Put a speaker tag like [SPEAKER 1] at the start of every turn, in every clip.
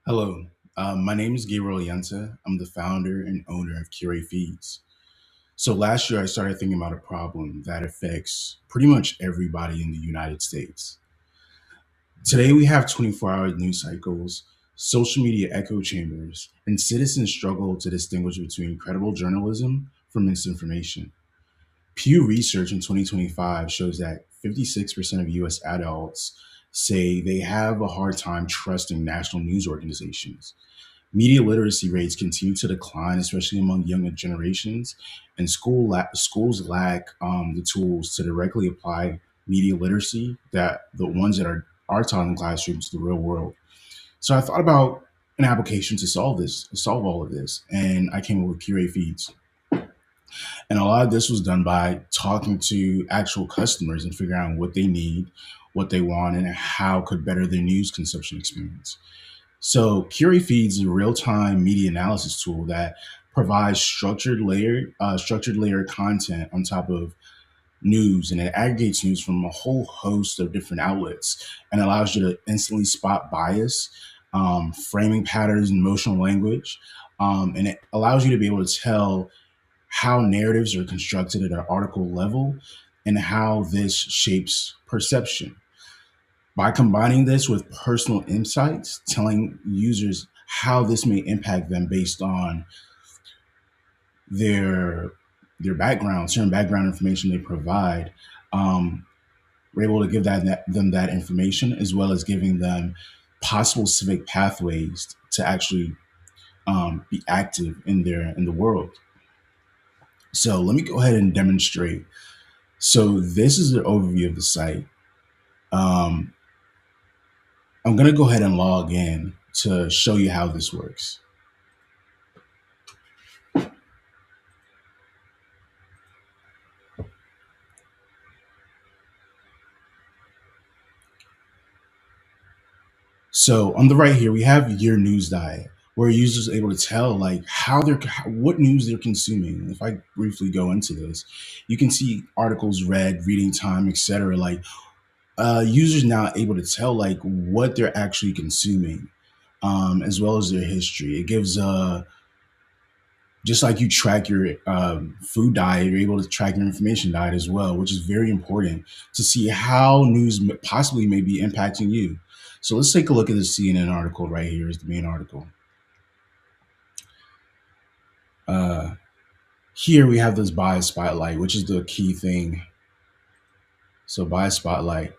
[SPEAKER 1] Hello, my name is Gabriel Nyante. I'm the founder and owner of Curate Feeds. So last year, I started thinking about a problem that affects pretty much everybody in the United States. Today, we have 24-hour news cycles, social media echo chambers, and citizens struggle to distinguish between credible journalism from misinformation. Pew Research in 2025 shows that 56% of US adults say they have a hard time trusting national news organizations. Media literacy rates continue to decline, especially among younger generations, and schools lack the tools to directly apply media literacy that the ones that are taught in classrooms to the real world. So I thought about an application to solve all of this, and I came up with Curate Feeds. And a lot of this was done by talking to actual customers and figuring out what they need, what they want, and how could better their news consumption experience. So Curate Feeds is a real-time media analysis tool that provides structured layered content on top of news, and it aggregates news from a whole host of different outlets and allows you to instantly spot bias, framing patterns, and emotional language, and it allows you to be able to tell how narratives are constructed at an article level and how this shapes perception. By combining this with personal insights, telling users how this may impact them based on their their background, certain background information they provide, um, we're able to give them that information as well as giving them possible civic pathways to actually be active in the world. So let me go ahead and demonstrate. So this is the overview of the site. Um, I'm going to go ahead and log in to show you how this works. So on the right here, we have your news diet, where users are able to tell like what news they're consuming. If I briefly go into this, you can see articles read, reading time, etc. Like users now able to tell like what they're actually consuming, as well as their history. It gives just like you track your food diet, you're able to track your information diet as well, which is very important to see how news possibly may be impacting you. So let's take a look at the CNN article right here is the main article. Uh, Here we have this bias spotlight, which is the key thing. So bias spotlight.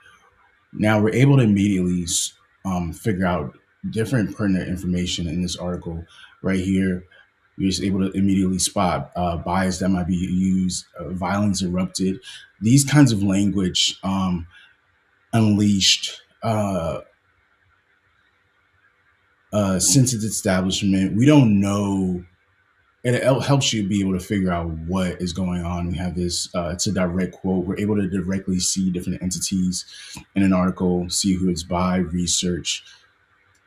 [SPEAKER 1] Now we're able to immediately figure out different pertinent information in this article right here. You're just able to immediately spot bias that might be used, violence erupted, these kinds of language unleashed, censored establishment. We don't know. And it helps you be able to figure out what is going on. We have this, it's a direct quote. We're able to directly see different entities in an article, see who it's by, research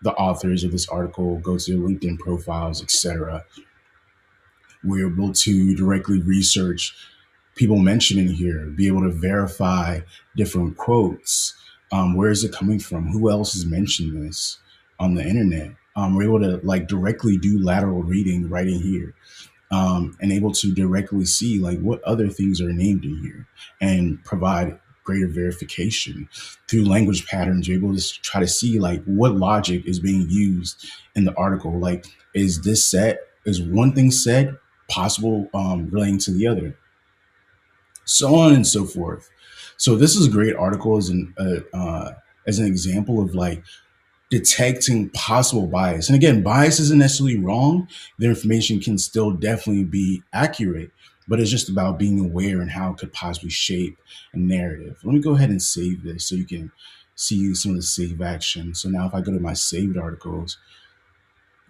[SPEAKER 1] the authors of this article, go to their LinkedIn profiles, etc. We're able to directly research people mentioned in here, be able to verify different quotes. Where is it coming from? Who else has mentioned this on the internet? We're able to like directly do lateral reading right in here, and able to directly see like what other things are named in here and provide greater verification through language patterns. You're able to try to see like what logic is being used in the article. Like, is one thing said possible relating to the other, so on and so forth. So this is a great article as an example of like detecting possible bias. And again, bias isn't necessarily wrong. The information can still definitely be accurate, but it's just about being aware and how it could possibly shape a narrative. Let me go ahead and save this so you can see some of the save action. So now if I go to my saved articles,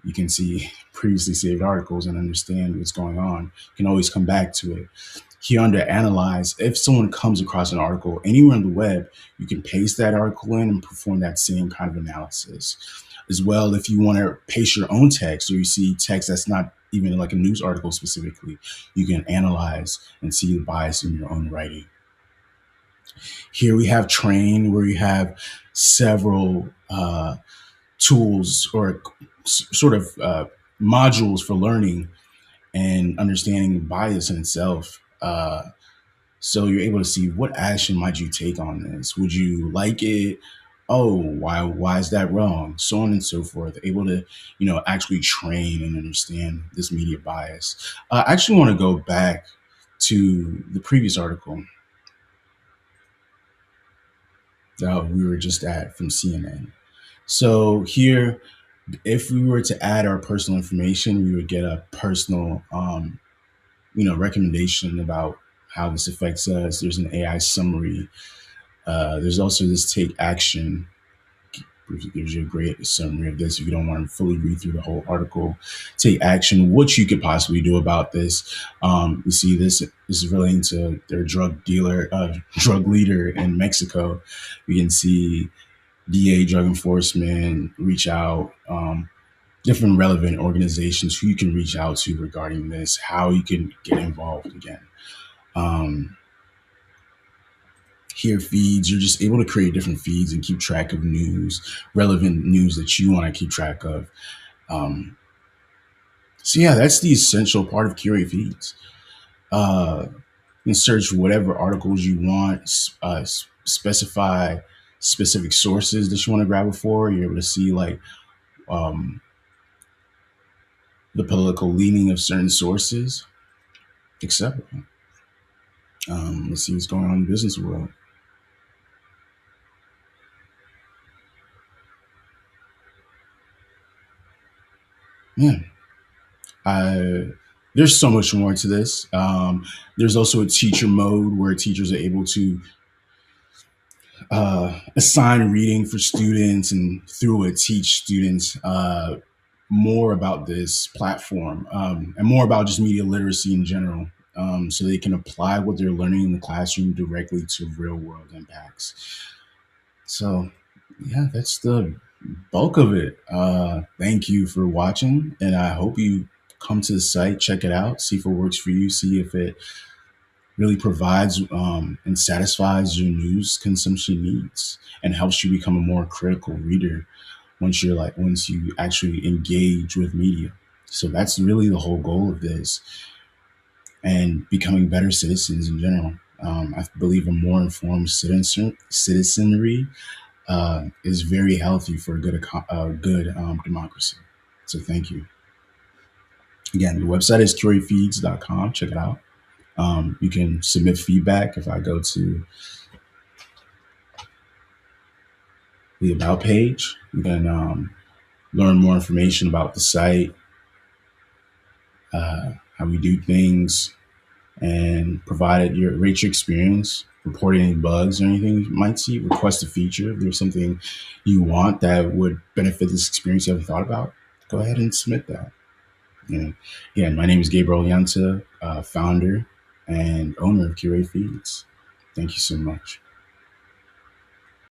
[SPEAKER 1] you can see previously saved articles and understand what's going on. You can always come back to it. Here under analyze, if someone comes across an article anywhere on the web, you can paste that article in and perform that same kind of analysis. As well, if you want to paste your own text or you see text that's not even like a news article specifically, you can analyze and see the bias in your own writing. Here we have train, where you have several tools or sort of modules for learning and understanding bias in itself. So you're able to see what action might you take on this. Would you like it? Oh, why is that wrong? So on and so forth. Able to, actually train and understand this media bias. I actually want to go back to the previous article that we were just at from CNN. So here, if we were to add our personal information, we would get a personal, recommendation about how this affects us. There's an AI summary. There's also this take action. It gives you a great summary of this if you don't want to fully read through the whole article. Take action, what you could possibly do about this. You see this is relating to their drug leader in Mexico. We can see DA, drug enforcement, reach out, different relevant organizations who you can reach out to regarding this, how you can get involved again. Um, Here feeds, you're just able to create different feeds and keep track of news, relevant news that you want to keep track of. Um, so yeah, that's the essential part of Curate Feeds. You can search whatever articles you want, specify specific sources that you want to grab it for. You're able to see like um, the political leaning of certain sources, etc. Let's see what's going on in the business world. Yeah, there's so much more to this. There's also a teacher mode where teachers are able to assign reading for students and through it teach students more about this platform and more about just media literacy in general. So they can apply what they're learning in the classroom directly to real world impacts. So, yeah, that's the bulk of it. Thank you for watching, and I hope you come to the site, check it out, see if it works for you, see if it really provides and satisfies your news consumption needs, and helps you become a more critical reader once you actually engage with media. So that's really the whole goal of this, and becoming better citizens in general. I believe a more informed citizenry is very healthy for a good democracy. So thank you. Again, the website is curatefeeds.com. Check it out. You can submit feedback if I go to the About page. You can learn more information about the site, how we do things, and rate your experience, report any bugs or anything you might see, request a feature. If there's something you want that would benefit this experience you haven't thought about, go ahead and submit that. And again, my name is Gabriel Nyante, founder and owner of Curate Feeds. Thank you so much.